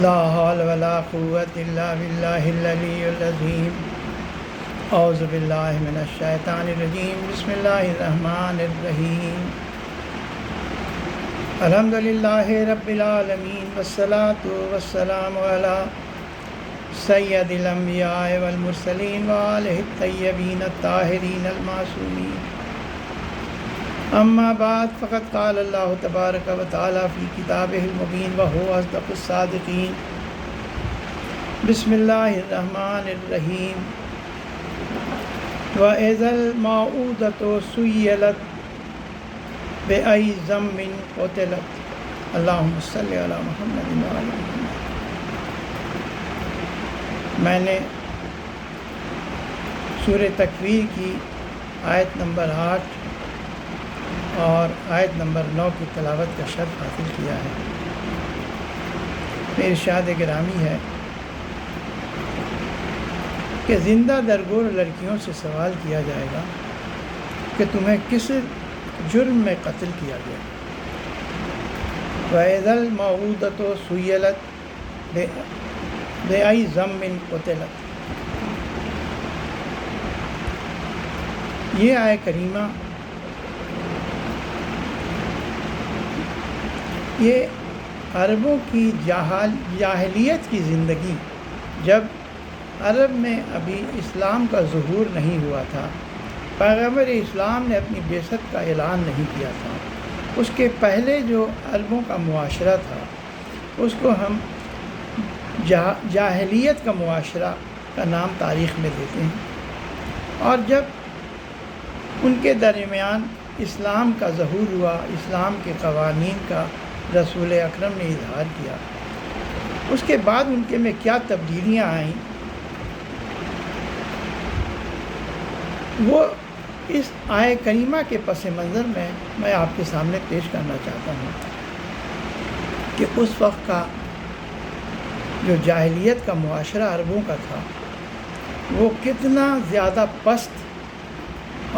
لا حول ولا قوة إلا بالله العلي العظيم أعوذ بالله من الشيطان الرجيم بسم الله الرحمن الرحيم الحمد لله رب العالمين والصلاة والسلام على سيد الأنبياء والمرسلين وآله الطيبين الطاهرين المعصومين أما بعد فقد قال الله تبارك وتعالى في كتابه المبين وهو أصدق الصادقين بسم الله الرحمن الرحيم وإذا الموءودة سئلت بأي ذنب قتلت اللهم صل على محمد وعلى محمد۔ میں نے سورہ تکویر کی آیت نمبر 8 اور آیت نمبر 9 کی تلاوت کا شرف حاصل کیا ہے۔ ارشاد گرامی ہے کہ زندہ درگور لڑکیوں سے سوال کیا جائے گا کہ تمہیں کس جرم میں قتل کیا گیا۔ وَإِذَا الْمَوْءُودَةُ سُئِلَتْ بِأَيِّ ذَنبٍ قُتِلَتْ۔ یہ آیہ کریمہ یہ عربوں کی جاہلیت کی زندگی، جب عرب میں ابھی اسلام کا ظہور نہیں ہوا تھا، پیغمبر اسلام نے اپنی بعثت کا اعلان نہیں کیا تھا، اس کے پہلے جو عربوں کا معاشرہ تھا اس کو ہم جاہلیت کا معاشرہ کا نام تاریخ میں دیتے ہیں۔ اور جب ان کے درمیان اسلام کا ظہور ہوا، اسلام کے قوانین کا رسول اکرم نے اظہار کیا، اس کے بعد ان کے میں کیا تبدیلیاں آئیں وہ اس آیہ کریمہ کے پس منظر میں آپ کے سامنے پیش کرنا چاہتا ہوں کہ اس وقت کا جو جاہلیت کا معاشرہ عربوں کا تھا وہ کتنا زیادہ پست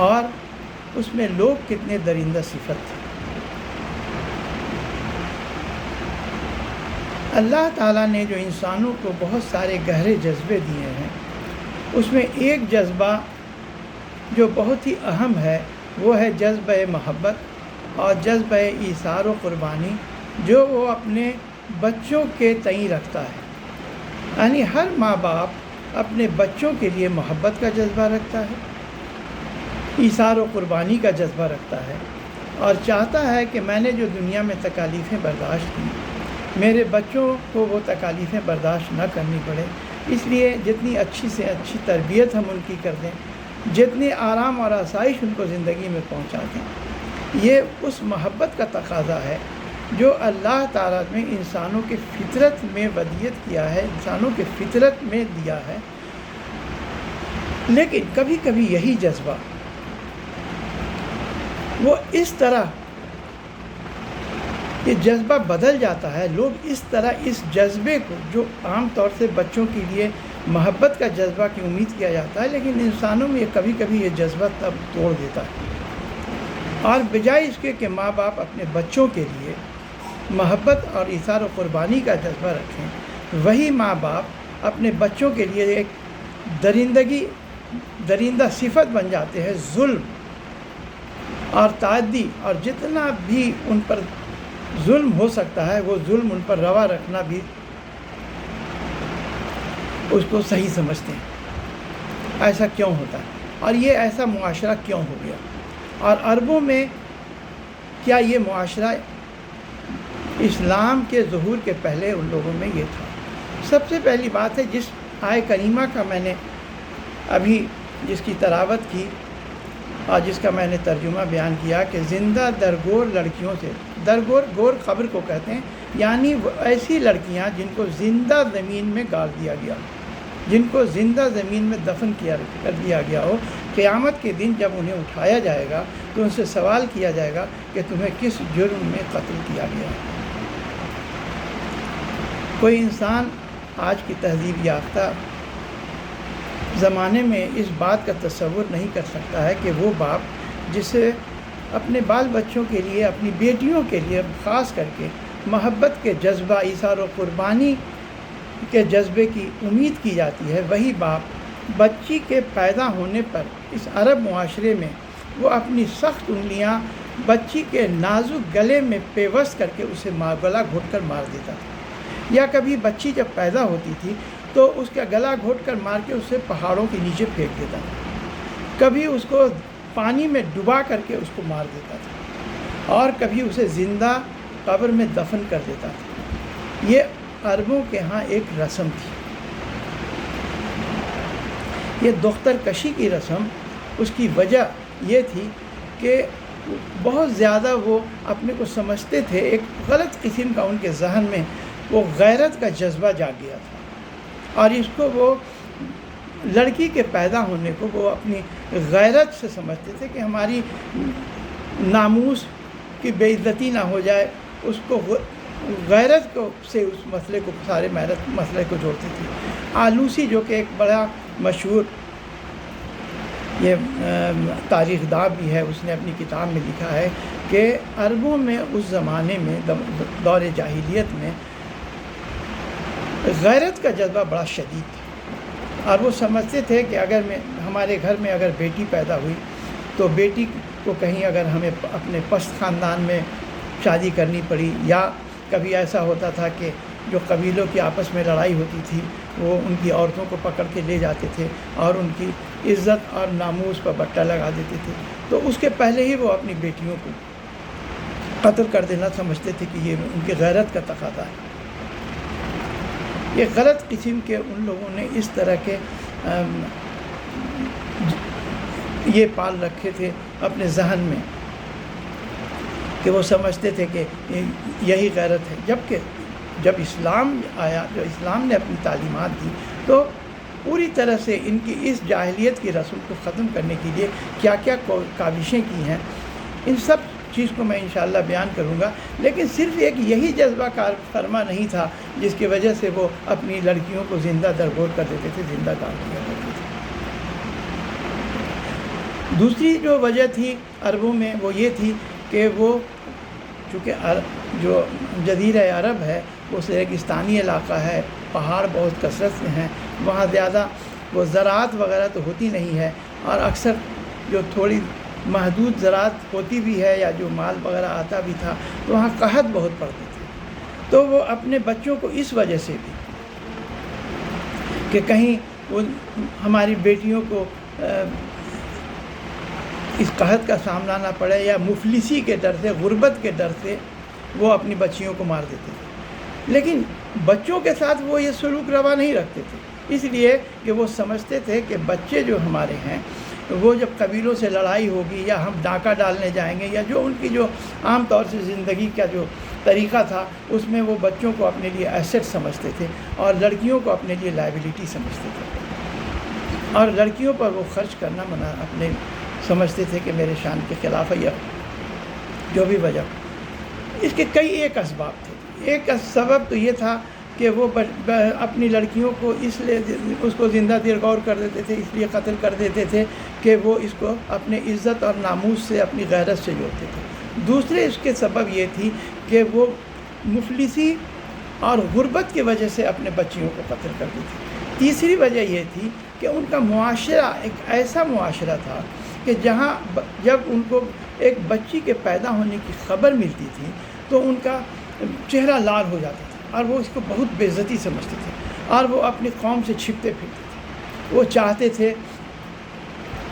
اور اس میں لوگ کتنے درندہ صفت تھے۔ اللہ تعالیٰ نے جو انسانوں کو بہت سارے گہرے جذبے دیے ہیں، اس میں ایک جذبہ جو بہت ہی اہم ہے وہ ہے جذبہ محبت اور جذبہ ایثار و قربانی، جو وہ اپنے بچوں کے تئیں رکھتا ہے۔ یعنی ہر ماں باپ اپنے بچوں کے لیے محبت کا جذبہ رکھتا ہے، ایثار و قربانی کا جذبہ رکھتا ہے، اور چاہتا ہے کہ میں نے جو دنیا میں تکالیفیں برداشت کی، میرے بچوں کو وہ تکالیفیں برداشت نہ کرنی پڑے، اس لیے جتنی اچھی سے اچھی تربیت ہم ان کی کر دیں، جتنی آرام اور آسائش ان کو زندگی میں پہنچا دیں۔ یہ اس محبت کا تقاضا ہے جو اللہ تعالیٰ نے انسانوں کے فطرت میں ودیت کیا ہے، انسانوں کے فطرت میں دیا ہے۔ لیکن کبھی کبھی یہی جذبہ وہ اس طرح یہ جذبہ بدل جاتا ہے، لوگ اس طرح اس جذبے کو جو عام طور سے بچوں کے لیے محبت کا جذبہ کی امید کیا جاتا ہے، لیکن انسانوں میں کبھی کبھی یہ جذبہ تب توڑ دیتا ہے، اور بجائے اس کے کہ ماں باپ اپنے بچوں کے لیے محبت اور ایثار و قربانی کا جذبہ رکھیں، وہی ماں باپ اپنے بچوں کے لیے ایک درندہ صفت بن جاتے ہیں، ظلم اور تعدی، اور جتنا بھی ان پر ظلم ہو سکتا ہے وہ ظلم ان پر روا رکھنا بھی اس کو صحیح سمجھتے ہیں۔ ایسا کیوں ہوتا ہے اور یہ ایسا معاشرہ کیوں ہو گیا؟ اور عربوں میں کیا یہ معاشرہ اسلام کے ظہور کے پہلے ان لوگوں میں یہ تھا؟ سب سے پہلی بات ہے جس آیہ کریمہ کا میں نے ابھی جس کی تلاوت کی اور جس کا میں نے ترجمہ بیان کیا کہ زندہ درگور لڑکیوں سے، درگور گور قبر کو کہتے ہیں، یعنی ایسی لڑکیاں جن کو زندہ زمین میں گاڑ دیا گیا، جن کو زندہ زمین میں دفن کر دیا گیا ہو، قیامت کے دن جب انہیں اٹھایا جائے گا تو ان سے سوال کیا جائے گا کہ تمہیں کس جرم میں قتل کیا گیا ہے۔ کوئی انسان آج کی تہذیب یافتہ زمانے میں اس بات کا تصور نہیں کر سکتا ہے کہ وہ باپ جسے اپنے بال بچوں کے لیے، اپنی بیٹیوں کے لیے خاص کر کے محبت کے جذبہ، ایثار و قربانی کے جذبے کی امید کی جاتی ہے، وہی باپ بچی کے پیدا ہونے پر اس عرب معاشرے میں وہ اپنی سخت انگلیاں بچی کے نازک گلے میں پیوست کر کے اسے گلا گھوٹ کر مار دیتا تھا، یا کبھی بچی جب پیدا ہوتی تھی تو اس کا گلا گھوٹ کر مار کے اسے پہاڑوں کے نیچے پھینک دیتا تھا، کبھی اس کو پانی میں ڈبا کر کے اس کو مار دیتا تھا، اور کبھی اسے زندہ قبر میں دفن کر دیتا تھا۔ یہ عربوں کے ہاں ایک رسم تھی۔ یہ دختر کشی کی رسم، اس کی وجہ یہ تھی کہ بہت زیادہ وہ اپنے کو سمجھتے تھے، ایک غلط قسم کا ان کے ذہن میں وہ غیرت کا جذبہ جاگ گیا تھا، اور اس کو وہ لڑکی کے پیدا ہونے کو وہ اپنی غیرت سے سمجھتے تھے کہ ہماری ناموس کی بے عزتی نہ ہو جائے، اس کو غیرت کو سے اس مسئلے کو سارے مسئلے کو جوڑتے تھے۔ آلوسی جو کہ ایک بڑا مشہور یہ تاریخ داں بھی ہے، اس نے اپنی کتاب میں لکھا ہے کہ عربوں میں اس زمانے میں دور جاہلیت میں غیرت کا جذبہ بڑا شدید تھا، اور وہ سمجھتے تھے کہ اگر ہمارے گھر میں اگر بیٹی پیدا ہوئی تو بیٹی کو کہیں اگر ہمیں اپنے پست خاندان میں شادی کرنی پڑی، یا کبھی ایسا ہوتا تھا کہ جو قبیلوں کی آپس میں لڑائی ہوتی تھی وہ ان کی عورتوں کو پکڑ کے لے جاتے تھے اور ان کی عزت اور ناموس پر بٹا لگا دیتے تھے، تو اس کے پہلے ہی وہ اپنی بیٹیوں کو قتل کر دینا سمجھتے تھے کہ یہ ان کی غیرت کا تقاضا ہے۔ یہ غلط قسم کے ان لوگوں نے اس طرح کے یہ پال رکھے تھے اپنے ذہن میں کہ وہ سمجھتے تھے کہ یہی غیرت ہے، جبکہ جب اسلام آیا، جو اسلام نے اپنی تعلیمات دی تو پوری طرح سے ان کی اس جاہلیت کی رسم کو ختم کرنے کے لیے کیا کیا کاوشیں کی ہیں، ان سب چیز کو میں انشاءاللہ بیان کروں گا، لیکن صرف ایک یہی جذبہ کار فرما نہیں تھا جس کی وجہ سے وہ اپنی لڑکیوں کو زندہ درگور کر دیتے تھے، زندہ کار کیا کرتے تھے۔ دوسری جو وجہ تھی عربوں میں وہ یہ تھی کہ وہ چونکہ جو جزیرہ عرب ہے وہ ریگستانی علاقہ ہے، پہاڑ بہت کثرت سے ہیں، وہاں زیادہ وہ زراعت وغیرہ تو ہوتی نہیں ہے، اور اکثر جو تھوڑی محدود زراعت ہوتی بھی ہے یا جو مال وغیرہ آتا بھی تھا تو وہاں قحط بہت پڑتے تھے، تو وہ اپنے بچوں کو اس وجہ سے بھی کہ کہیں وہ ہماری بیٹیوں کو اس قحط کا سامنا نہ پڑے یا مفلسی کے ڈر سے، غربت کے ڈر سے وہ اپنی بچیوں کو مار دیتے تھے، لیکن بچوں کے ساتھ وہ یہ سلوک روا نہیں رکھتے تھے، اس لیے کہ وہ سمجھتے تھے کہ بچے جو ہمارے ہیں وہ جب قبیلوں سے لڑائی ہوگی یا ہم ڈاکہ ڈالنے جائیں گے یا جو ان کی جو عام طور سے زندگی کا جو طریقہ تھا اس میں وہ بچوں کو اپنے لیے ایسٹ سمجھتے تھے اور لڑکیوں کو اپنے لیے لائبلٹی سمجھتے تھے، اور لڑکیوں پر وہ خرچ کرنا منع اپنے سمجھتے تھے کہ میرے شان کے خلاف ہے، یا جو بھی وجہ۔ اس کے کئی ایک اسباب تھے۔ ایک سبب تو یہ تھا کہ وہ اپنی لڑکیوں کو اس لیے اس کو زندہ درگور کر دیتے تھے، اس لیے قتل کر دیتے تھے کہ وہ اس کو اپنے عزت اور ناموس سے، اپنی غیرت سے جوڑتے تھے۔ دوسرے اس کے سبب یہ تھی کہ وہ مفلسی اور غربت کی وجہ سے اپنے بچیوں کو قتل کرتے تھے۔ تیسری وجہ یہ تھی کہ ان کا معاشرہ ایک ایسا معاشرہ تھا کہ جہاں جب ان کو ایک بچی کے پیدا ہونے کی خبر ملتی تھی تو ان کا چہرہ لال ہو جاتا تھا اور وہ اس کو بہت بے عزتی سمجھتے تھے اور وہ اپنی قوم سے چھپتے پھرتے تھے۔ وہ چاہتے تھے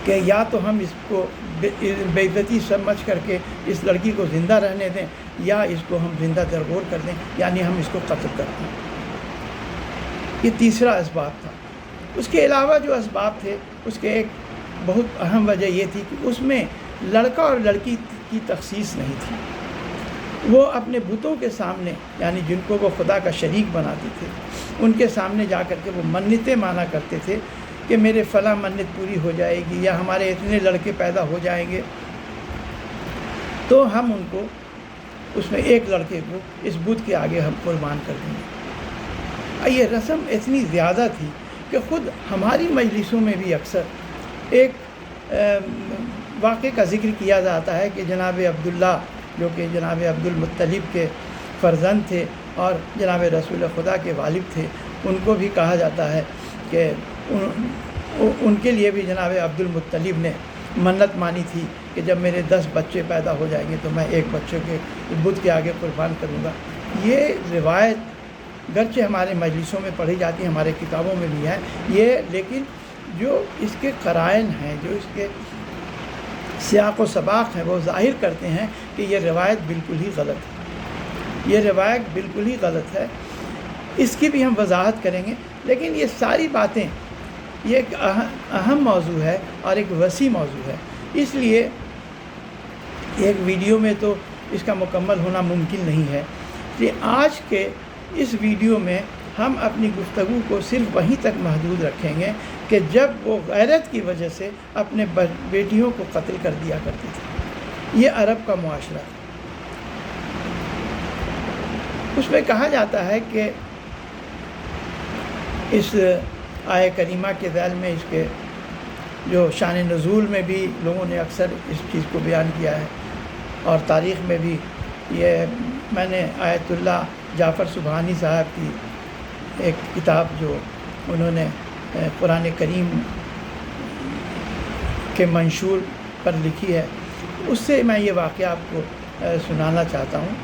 کہ یا تو ہم اس کو بے عزتی سمجھ کر کے اس لڑکی کو زندہ رہنے دیں یا اس کو ہم زندہ درگور کر دیں، یعنی ہم اس کو قتل کر دیں۔ یہ تیسرا اسباب تھا۔ اس کے علاوہ جو اسباب تھے اس کے ایک بہت اہم وجہ یہ تھی کہ اس میں لڑکا اور لڑکی کی تخصیص نہیں تھی۔ وہ اپنے بتوں کے سامنے، یعنی جن کو وہ خدا کا شریک بناتے تھے، ان کے سامنے جا کر کے وہ منتیں مانا کرتے تھے کہ میرے فلاں منت پوری ہو جائے گی یا ہمارے اتنے لڑکے پیدا ہو جائیں گے تو ہم ان کو اس میں ایک لڑکے کو اس بت کے آگے ہم قربان کر دیں گے۔ یہ رسم اتنی زیادہ تھی کہ خود ہماری مجلسوں میں بھی اکثر ایک واقعے کا ذکر کیا جاتا ہے کہ جناب عبداللہ جو کہ جناب عبد المطلب کے فرزند تھے اور جناب رسول خدا کے والد تھے، ان کو بھی کہا جاتا ہے کہ ان کے لیے بھی جناب عبد المطلب نے منت مانی تھی کہ جب میرے 10 بچے پیدا ہو جائیں گے تو میں ایک بچے کے بت کے آگے قربان کروں گا۔ یہ روایت گرچہ ہمارے مجلسوں میں پڑھی جاتی ہے، ہمارے کتابوں میں بھی ہے یہ، لیکن جو اس کے قرائن ہیں، جو اس کے سیاق و سباق ہیں، وہ ظاہر کرتے ہیں کہ یہ روایت بالکل ہی غلط ہے، یہ روایت بالکل ہی غلط ہے۔ اس کی بھی ہم وضاحت کریں گے، لیکن یہ ساری باتیں یہ ایک اہم موضوع ہے اور ایک وسیع موضوع ہے، اس لیے ایک ویڈیو میں تو اس کا مکمل ہونا ممکن نہیں ہے۔ کہ آج کے اس ویڈیو میں ہم اپنی گفتگو کو صرف وہیں تک محدود رکھیں گے کہ جب وہ غیرت کی وجہ سے اپنے بیٹیوں کو قتل کر دیا کرتے تھے۔ یہ عرب کا معاشرہ ہے۔ اس میں کہا جاتا ہے کہ اس آیہ کریمہ کے ذیل میں اس کے جو شان نزول میں بھی لوگوں نے اکثر اس چیز کو بیان کیا ہے، اور تاریخ میں بھی یہ میں نے آیت اللہ جعفر سبحانی صاحب کی ایک کتاب جو انہوں نے قرآن کریم کے منشور پر لکھی ہے، اس سے میں یہ واقعہ آپ کو سنانا چاہتا ہوں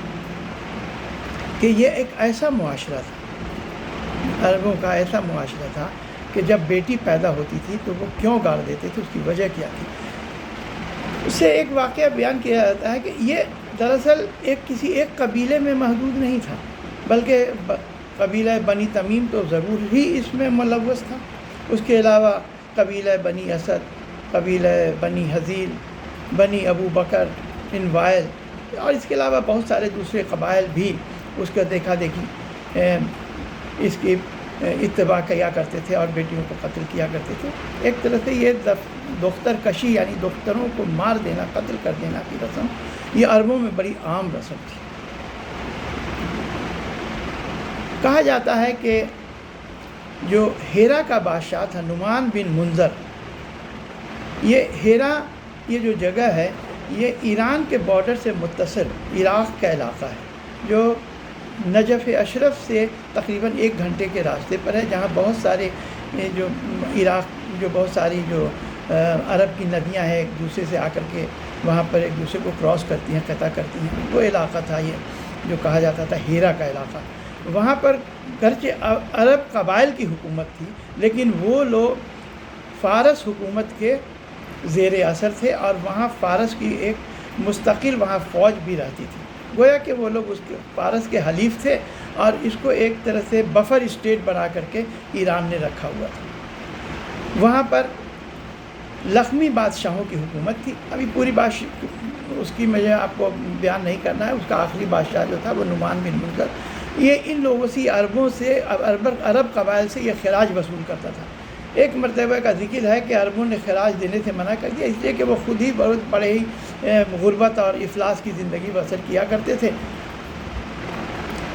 کہ یہ ایک ایسا معاشرہ تھا، عربوں کا ایسا معاشرہ تھا کہ جب بیٹی پیدا ہوتی تھی تو وہ کیوں گاڑ دیتے تھے، اس کی وجہ کیا تھی۔ اس سے ایک واقعہ بیان کیا جاتا ہے کہ یہ دراصل کسی ایک قبیلے میں محدود نہیں تھا، بلکہ قبیلہ بنی تمیم تو ضرور ہی اس میں ملوث تھا، اس کے علاوہ قبیلہ بنی اسد، قبیلہ بنی حذیل، بنی ابو بکر، بن وائل، اور اس کے علاوہ بہت سارے دوسرے قبائل بھی اس کا دیکھا دیکھی اس کی اتباع کیا کرتے تھے اور بیٹیوں کو قتل کیا کرتے تھے۔ ایک طرح سے یہ دختر کشی، یعنی دختروں کو مار دینا، قتل کر دینا کی رسم، یہ عربوں میں بڑی عام رسم تھی۔ کہا جاتا ہے کہ جو ہیرا کا بادشاہ تھا نعمان بن منظر، یہ ہیرا یہ جو جگہ ہے یہ ایران کے بارڈر سے متصل عراق کا علاقہ ہے، جو نجف اشرف سے تقریباً 1 گھنٹے کے راستے پر ہے، جہاں بہت سارے جو عراق جو بہت ساری جو عرب کی ندیاں ہیں ایک دوسرے سے آ کر کے وہاں پر ایک دوسرے کو کراس کرتی ہیں، قطع کرتی ہیں، وہ علاقہ تھا یہ جو کہا جاتا تھا ہیرا کا علاقہ۔ وہاں پر گرچہ عرب قبائل کی حکومت تھی، لیکن وہ لوگ فارس حکومت کے زیر اثر تھے، اور وہاں فارس کی ایک مستقل وہاں فوج بھی رہتی تھی، گویا کہ وہ لوگ اس کے فارس کے حلیف تھے، اور اس کو ایک طرح سے بفر اسٹیٹ بنا کر کے ایران نے رکھا ہوا تھا۔ وہاں پر لخمی بادشاہوں کی حکومت تھی۔ ابھی پوری بات اس کی مجھے آپ کو بیان نہیں کرنا ہے۔ اس کا آخری بادشاہ جو تھا وہ نعمان بن منظر، یہ ان لوگوں سے عربوں سے عرب قبائل سے یہ خراج وصول کرتا تھا۔ ایک مرتبہ کا ذکر ہے کہ عربوں نے خراج دینے سے منع کر دیا، اس لیے کہ وہ خود ہی بہت بڑے ہی غربت اور افلاس کی زندگی بسر کیا کرتے تھے،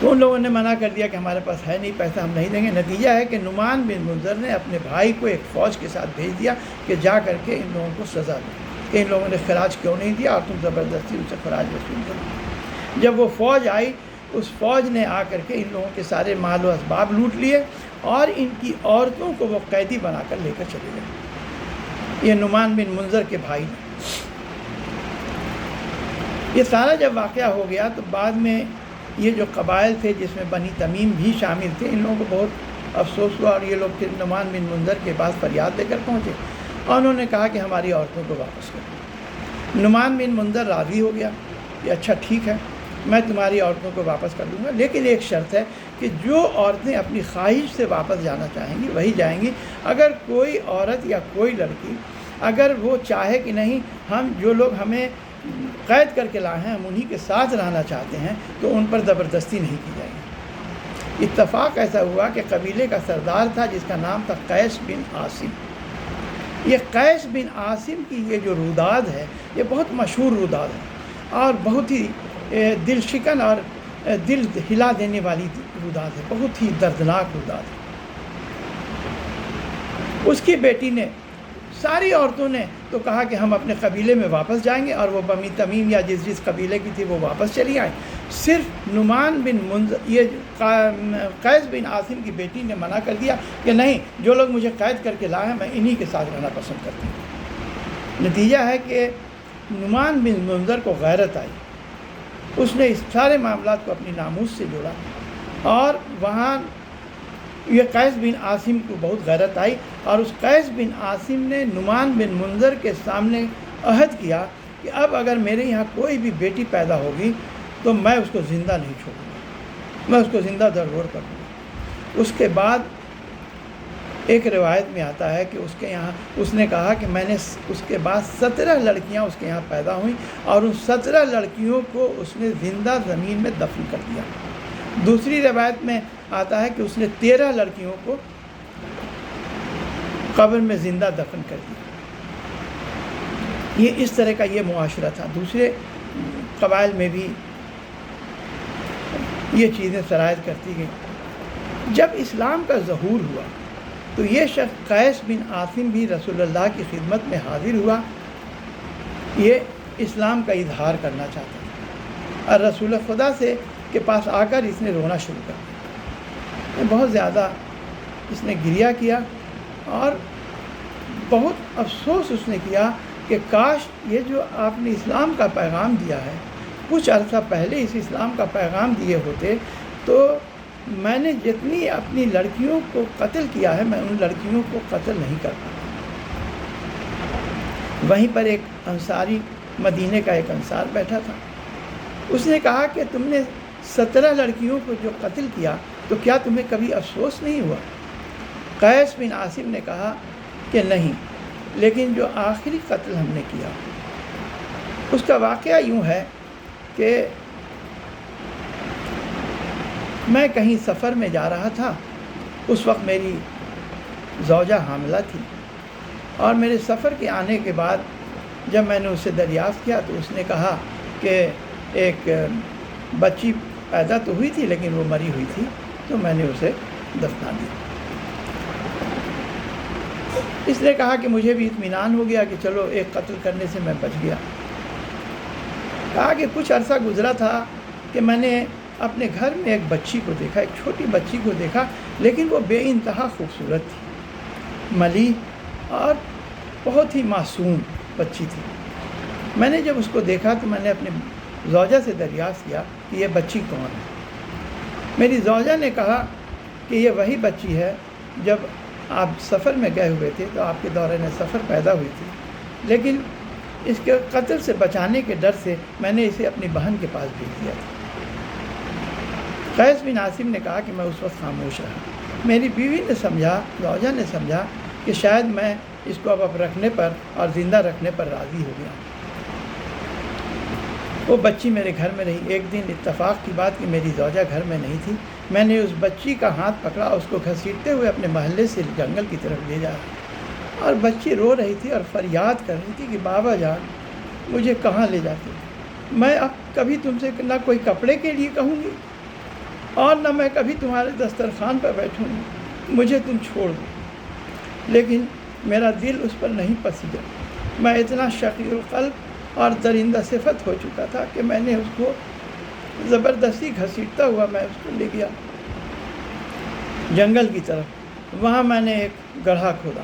تو ان لوگوں نے منع کر دیا کہ ہمارے پاس ہے نہیں، پیسہ ہم نہیں دیں گے۔ نتیجہ ہے کہ نعمان بن منظر نے اپنے بھائی کو ایک فوج کے ساتھ بھیج دیا کہ جا کر کے ان لوگوں کو سزا دو کہ ان لوگوں نے خراج کیوں نہیں دیا اور تم زبردستی ان سے خراج وصول کرو۔ جب وہ فوج آئی، اس فوج نے آ کر کے ان لوگوں کے سارے مال و اسباب لوٹ لیے، اور ان کی عورتوں کو وہ قیدی بنا کر لے کر چلے گئے، یہ نعمان بن منظر کے بھائی نے۔ یہ سارا جب واقعہ ہو گیا تو بعد میں یہ جو قبائل تھے جس میں بنی تمیم بھی شامل تھے، ان لوگوں کو بہت افسوس ہوا، اور یہ لوگ پھر نعمان بن منظر کے پاس فریاد لے کر پہنچے، اور انہوں نے کہا کہ ہماری عورتوں کو واپس کرو۔ نعمان بن منظر راضی ہو گیا کہ اچھا ٹھیک ہے، میں تمہاری عورتوں کو واپس کر دوں گا، لیکن ایک شرط ہے کہ جو عورتیں اپنی خواہش سے واپس جانا چاہیں گی وہی جائیں گی۔ اگر کوئی عورت یا کوئی لڑکی اگر وہ چاہے کہ نہیں ہم جو لوگ ہمیں قید کر کے لائے ہیں ہم انہی کے ساتھ رہنا چاہتے ہیں، تو ان پر زبردستی نہیں کی جائے گی۔ اتفاق ایسا ہوا کہ قبیلے کا سردار تھا جس کا نام تھا قیس بن عاصم۔ یہ قیس بن عاصم کی یہ جو روداد ہے یہ بہت مشہور روداد ہے، اور بہت ہی دل شکن اور دل ہلا دینے والی روداد ہے، بہت ہی دردناک روداد ہے۔ اس کی بیٹی نے، ساری عورتوں نے تو کہا کہ ہم اپنے قبیلے میں واپس جائیں گے، اور وہ بنی تمیم یا جس قبیلے کی تھی وہ واپس چلی آئیں، صرف نعمان بن منذر یہ قیس بن عاصم کی بیٹی نے منع کر دیا کہ نہیں، جو لوگ مجھے قید کر کے لائے ہیں میں انہی کے ساتھ رہنا پسند کرتی ہوں۔ نتیجہ ہے کہ نعمان بن منذر کو غیرت آئی، اس نے اس سارے معاملات کو اپنی ناموس سے جوڑا، اور وہاں یہ قیس بن عاصم کو بہت غیرت آئی، اور اس قیس بن عاصم نے نعمان بن منذر کے سامنے عہد کیا کہ اب اگر میرے یہاں کوئی بھی بیٹی پیدا ہوگی تو میں اس کو زندہ نہیں چھوڑوں گا، میں اس کو زندہ درگور کر دوں گا۔ اس کے بعد ایک روایت میں آتا ہے کہ اس کے یہاں اس نے کہا کہ میں نے اس کے بعد 17 لڑکیاں اس کے یہاں پیدا ہوئیں، اور ان 17 لڑکیوں کو اس نے زندہ زمین میں دفن کر دیا۔ دوسری روایت میں آتا ہے کہ اس نے 13 لڑکیوں کو قبر میں زندہ دفن کر دیا۔ یہ اس طرح کا یہ معاشرہ تھا۔ دوسرے قبائل میں بھی یہ چیزیں سرایت کرتی گئیں۔ جب اسلام کا ظہور ہوا تو یہ شخص قیس بن عاصم بھی رسول اللہ کی خدمت میں حاضر ہوا، یہ اسلام کا اظہار کرنا چاہتا تھا، اور رسول خدا سے کے پاس آ کر اس نے رونا شروع کر دیا۔ بہت زیادہ اس نے گریہ کیا، اور بہت افسوس اس نے کیا کہ کاش یہ جو آپ نے اسلام کا پیغام دیا ہے، کچھ عرصہ پہلے اس اسلام کا پیغام دیے ہوتے تو میں نے جتنی اپنی لڑکیوں کو قتل کیا ہے میں ان لڑکیوں کو قتل نہیں کر پاتا۔ وہیں پر ایک انصاری، مدینے کا ایک انصار بیٹھا تھا، اس نے کہا کہ تم نے 17 لڑکیوں کو جو قتل کیا تو کیا تمہیں کبھی افسوس نہیں ہوا؟ قیس بن عاصم نے کہا کہ نہیں، لیکن جو آخری قتل ہم نے کیا اس کا واقعہ یوں ہے کہ میں کہیں سفر میں جا رہا تھا، اس وقت میری زوجہ حاملہ تھی، اور میرے سفر کے آنے کے بعد جب میں نے اس سے دریافت کیا تو اس نے کہا کہ ایک بچی پیدا تو ہوئی تھی لیکن وہ مری ہوئی تھی، تو میں نے اسے دفنا دیا۔ اس نے کہا کہ مجھے بھی اطمینان ہو گیا کہ چلو ایک قتل کرنے سے میں بچ گیا۔ کہا کہ کچھ عرصہ گزرا تھا کہ میں نے اپنے گھر میں ایک بچی کو دیکھا، ایک چھوٹی بچی کو دیکھا، لیکن وہ بے انتہا خوبصورت تھی، ملیح اور بہت ہی معصوم بچی تھی۔ میں نے جب اس کو دیکھا تو میں نے اپنے زوجہ سے دریافت کیا کہ یہ بچی کون ہے۔ میری زوجہ نے کہا کہ یہ وہی بچی ہے جب آپ سفر میں گئے ہوئے تھے تو آپ کے دوران سفر پیدا ہوئی تھی، لیکن اس کے قتل سے بچانے کے ڈر سے میں نے اسے اپنی بہن کے پاس بھیج دیا تھا۔ قیس بن عاصم نے کہا کہ میں اس وقت خاموش رہا۔ میری بیوی نے سمجھا، زوجہ نے سمجھا کہ شاید میں اس کو اب رکھنے پر اور زندہ رکھنے پر راضی ہو گیا۔ وہ بچی میرے گھر میں رہی۔ ایک دن اتفاق کی بات کہ میری زوجہ گھر میں نہیں تھی، میں نے اس بچی کا ہاتھ پکڑا، اس کو گھسیٹتے ہوئے اپنے محلے سے جنگل کی طرف لے جایا، اور بچی رو رہی تھی اور فریاد کر رہی تھی کہ بابا جان مجھے کہاں لے جاتے؟ میں اب کبھی تم سے نہ کوئی کپڑے کے لیے کہوں گی اور نہ میں کبھی تمہارے دسترخوان پر بیٹھوں گی، مجھے تم چھوڑ دو۔ لیکن میرا دل اس پر نہیں پسیجا۔ میں اتنا شقی القلب اور درندہ صفت ہو چکا تھا کہ میں نے اس کو زبردستی گھسیٹتا ہوا میں اس کو لے گیا جنگل کی طرف۔ وہاں میں نے ایک گڑھا کھودا،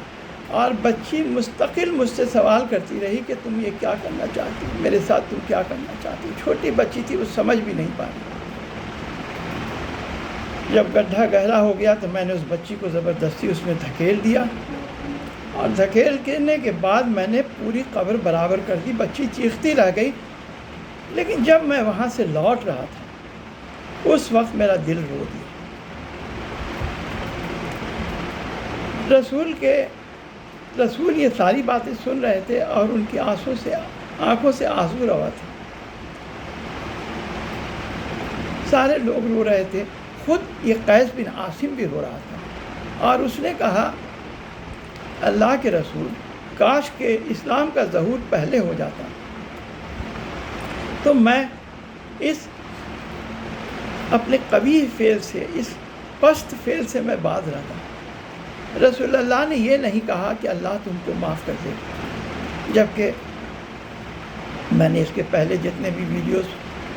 اور بچی مستقل مجھ سے سوال کرتی رہی کہ تم یہ کیا کرنا چاہتی، میرے ساتھ تم کیا کرنا چاہتی؟ چھوٹی بچی تھی، وہ سمجھ بھی نہیں پائی۔ جب گڈھا گہرا ہو گیا تو میں نے اس بچی کو زبردستی اس میں دھکیل دیا، اور دھکیلنے کے بعد میں نے پوری قبر برابر کر دی۔ بچی چیختی رہ گئی، لیکن جب میں وہاں سے لوٹ رہا تھا اس وقت میرا دل رو دیا۔ رسول یہ ساری باتیں سن رہے تھے اور ان کی آنکھوں سے آنسو روا تھے۔ سارے لوگ رو رہے تھے، خود یہ قیس بن عاصم بھی رو رہا تھا، اور اس نے کہا اللہ کے رسول کاش کہ اسلام کا ظہور پہلے ہو جاتا تو میں اس اپنے قبیح فعل سے، اس پست فعل سے میں باز رہتا۔ رسول اللہ نے یہ نہیں کہا کہ اللہ تم کو معاف کر دے، جبکہ میں نے اس کے پہلے جتنے بھی ویڈیوز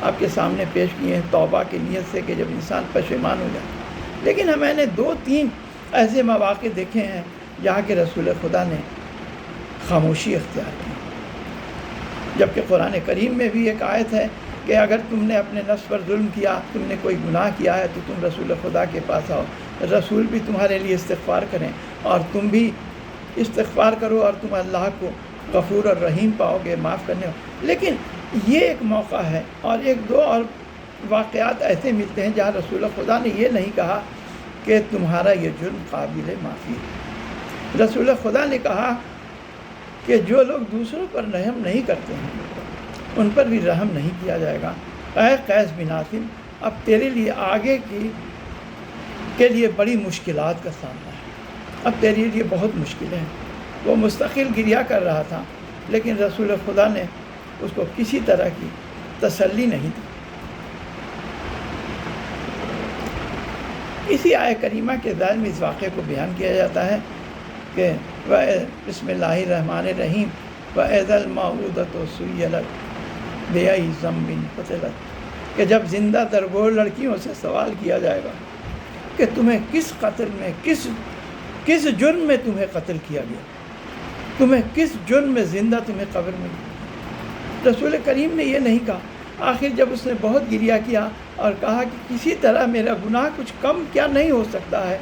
آپ کے سامنے پیش کیے ہیں توبہ کی نیت سے کہ جب انسان پشیمان ہو جائے، لیکن میں نے 2-3 ایسے مواقع دیکھے ہیں جہاں کہ رسول خدا نے خاموشی اختیار کی، جبکہ قرآن کریم میں بھی ایک آیت ہے کہ اگر تم نے اپنے نفس پر ظلم کیا، تم نے کوئی گناہ کیا ہے تو تم رسول خدا کے پاس آؤ، رسول بھی تمہارے لیے استغفار کریں اور تم بھی استغفار کرو اور تم اللہ کو غفور اور رحیم پاؤ گے، معاف کرنے ہو۔ لیکن یہ ایک موقع ہے، اور 1-2 اور واقعات ایسے ملتے ہیں جہاں رسول خدا نے یہ نہیں کہا کہ تمہارا یہ جرم قابل معافی ہے۔ رسول خدا نے کہا کہ جو لوگ دوسروں پر رحم نہیں کرتے ہیں ان پر بھی رحم نہیں کیا جائے گا۔ اے قیس بن عاصم، اب تیرے لیے آگے کے لیے بڑی مشکلات کا سامنا ہے، اب تیرے لیے بہت مشکلیں ہیں۔ وہ مستقل گریہ کر رہا تھا، لیکن رسول خدا نے اس کو کسی طرح کی تسلی نہیں دی۔ اسی آیہ کریمہ کے ذیل میں اس واقعے کو بیان کیا جاتا ہے کہ بسم اللہ الرحمن الرحیم وَإِذَا الْمَوْءُودَةُ سُئِّلَتْ بِأَيِّ ذَنبٍ قُتِلَتْ، کہ جب زندہ درگور لڑکیوں سے سوال کیا جائے گا کہ تمہیں کس قتل میں کس جرم میں تمہیں قتل کیا گیا، تمہیں کس جرم میں زندہ تمہیں قبر میں گیا۔ رسول کریم نے یہ نہیں کہا۔ آخر جب اس نے بہت گریہ کیا اور کہا کہ کسی طرح میرا گناہ کچھ کم کیا نہیں ہو سکتا ہے،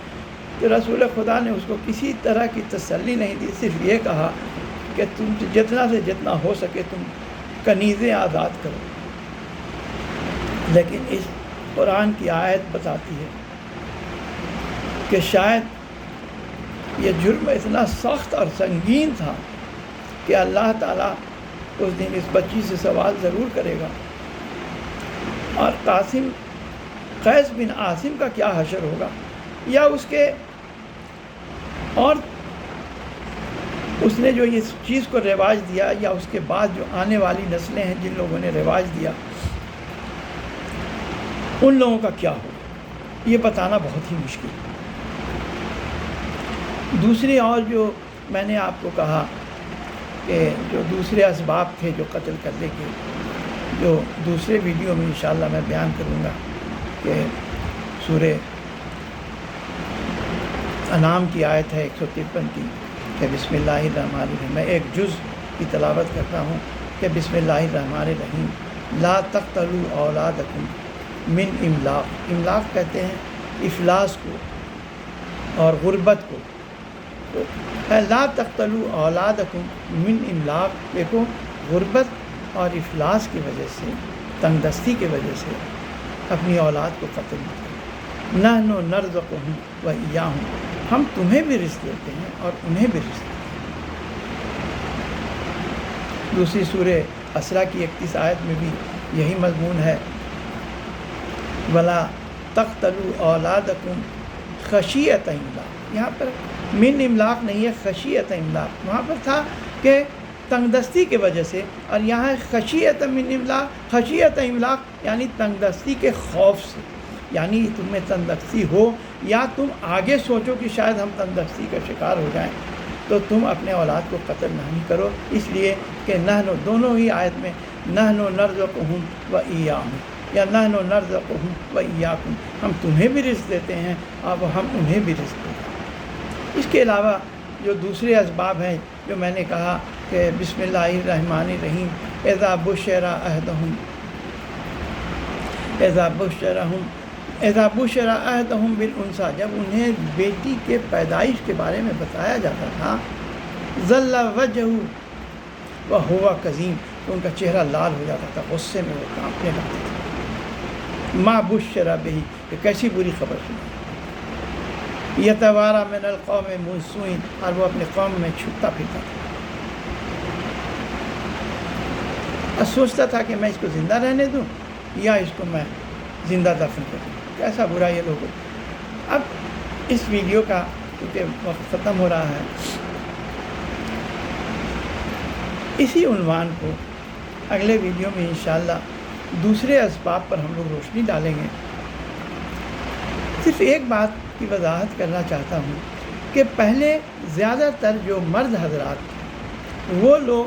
تو رسول خدا نے اس کو کسی طرح کی تسلی نہیں دی، صرف یہ کہا کہ تم جتنا سے جتنا ہو سکے تم کنیزیں آزاد کرو۔ لیکن اس قرآن کی آیت بتاتی ہے کہ شاید یہ جرم اتنا سخت اور سنگین تھا کہ اللہ تعالیٰ اس دن اس بچی سے سوال ضرور کرے گا، اور قیس بن عاصم کا کیا حشر ہوگا، یا اس کے اور اس نے جو اس چیز کو رواج دیا، یا اس کے بعد جو آنے والی نسلیں ہیں جن لوگوں نے رواج دیا، ان لوگوں کا کیا ہوگا، یہ بتانا بہت ہی مشکل ہے۔ دوسری اور جو میں نے آپ کو کہا کہ جو دوسرے اسباب تھے جو قتل کرنے کے، جو دوسرے ویڈیو میں انشاءاللہ میں بیان کروں گا کہ سورہ انعام کی آیت ہے 153 کی کہ بسم اللہ الرحمن الرحیم، میں ایک جز کی تلاوت کرتا ہوں کہ بسم اللہ الرحمن الرحیم لا تقتلوا اولادکم من املاق، املاق کہتے ہیں افلاس کو اور غربت کو، تو لا تقتلوا اولادکم من املاق، دیکھو غربت اور افلاس کی وجہ سے، تنگ دستی کی وجہ سے اپنی اولاد کو قتل مت کرو۔ نحن نرزقہم وإیاہم، ہم تمہیں بھی رزق دیتے ہیں اور انہیں بھی رزق دیتے ہیں۔ دوسری سورہ اسراء کی 31 آیت میں بھی یہی مضمون ہے، وَلَا تَقْتَلُوا أَوْلَادَكُمْ خَشِيَّةَ إِمْلَاقٍ، یہاں پر من املاق نہیں ہے، خشیت املاق، وہاں پر تھا کہ تنگ دستی کی وجہ سے، اور یہاں خشیت من املاق، خشیت املاق یعنی تنگ دستی کے خوف سے، یعنی تمہیں تنگ دستی ہو یا تم آگے سوچو کہ شاید ہم تنگ دستی کا شکار ہو جائیں، تو تم اپنے اولاد کو قتل نہیں کرو، اس لیے کہ نحن، دونوں ہی آیت میں نحن نرزقہم وإیاہم یا نحن نرزقہم وإیاکم، ہم تمہیں بھی رزق دیتے ہیں اور ہم انہیں بھی رزق دیتے ہیں۔ اس کے علاوہ جو دوسرے اسباب ہیں جو میں نے کہا کہ بسم اللہ الرحمن الرحیم اذا بشر احدہم بالانثیٰ، جب انہیں بیٹی کے پیدائش کے بارے میں بتایا جاتا تھا، ظل وجہہ وہو کظیم، تو ان کا چہرہ لال ہو جاتا تھا، غصے میں وہ کانپنے لگتے تھے۔ ما بشر بہ، کہ کیسی بری خبر سنی، یتوارا من القوم من سوء، اور وہ اپنے قوم میں چھپتا پھرتا تھا، اور سوچتا تھا کہ میں اس کو زندہ رہنے دوں یا اس کو میں زندہ دفن کر دوں، کیسا برا یہ لوگ۔ اب اس ویڈیو کا کیونکہ وقت ختم ہو رہا ہے، اسی عنوان کو اگلے ویڈیو میں انشاءاللہ دوسرے اسباب پر ہم لوگ روشنی ڈالیں گے۔ صرف ایک بات کی وضاحت کرنا چاہتا ہوں کہ پہلے زیادہ تر جو مرد حضرات تھے وہ لوگ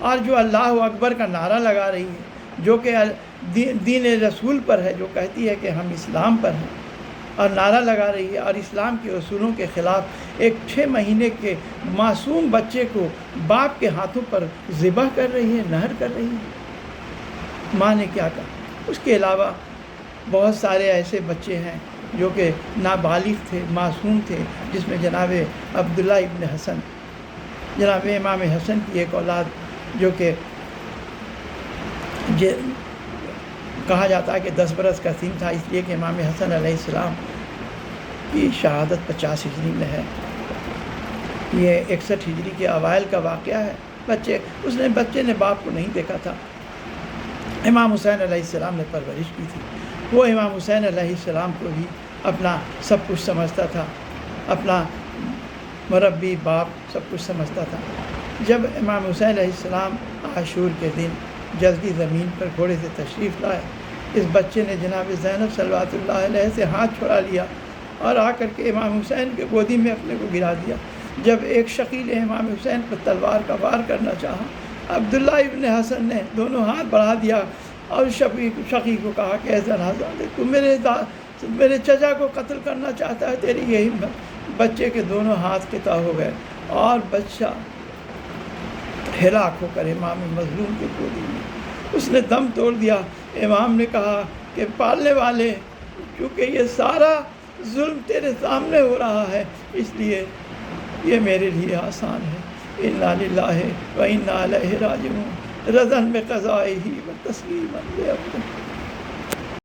اور جو اللہ اکبر کا نعرہ لگا رہی ہے، جو کہ دین رسول پر ہے، جو کہتی ہے کہ ہم اسلام پر ہیں اور نعرہ لگا رہی ہے، اور اسلام کے اصولوں کے خلاف ایک 6 مہینے کے معصوم بچے کو باپ کے ہاتھوں پر ذبح کر رہی ہے، نہر کر رہی ہے، ماں نے کیا کہا؟ اس کے علاوہ بہت سارے ایسے بچے ہیں جو کہ نابالغ تھے، معصوم تھے، جس میں جناب عبداللہ ابن حسن، جناب امام حسن کی ایک اولاد، جو کہ کہا جاتا ہے کہ 10 برس کا سن تھا، اس لیے کہ امام حسن علیہ السلام کی شہادت 50 ہجری میں ہے۔ یہ 61 ہجری کے اوائل کا واقعہ ہے۔ بچے نے باپ کو نہیں دیکھا تھا۔ امام حسین علیہ السلام نے پرورش کی تھی۔ وہ امام حسین علیہ السلام کو بھی اپنا سب کچھ سمجھتا تھا، اپنا مربی باپ سب کچھ سمجھتا تھا۔ جب امام حسین علیہ السلام عاشور کے دن جلدی زمین پر گھوڑے سے تشریف لائے، اس بچے نے جناب زینب صلوات اللہ علیہ سے ہاتھ چھڑا لیا اور آ کر کے امام حسین کے گودی میں اپنے کو گرا دیا۔ جب ایک شقی نے امام حسین پر تلوار کا وار کرنا چاہا، عبداللہ ابن حسن نے دونوں ہاتھ بڑھا دیا اور شقی کو کہا کہ اے زنازہ، تو میرے چچا کو قتل کرنا چاہتا ہے، تیری یہ ہمت؟ بچے کے دونوں ہاتھ قطع ہو گئے اور بچہ ہلاک ہو کر امام مظلوم کے گودی میں اس نے دم توڑ دیا۔ امام نے کہا کہ پالنے والے، کیونکہ یہ سارا ظلم تیرے سامنے ہو رہا ہے، اس لیے یہ میرے لیے آسان ہے۔ انا للہ و انا الیہ راجعون، رضا بقضائہ و تسلیما لعبدہ۔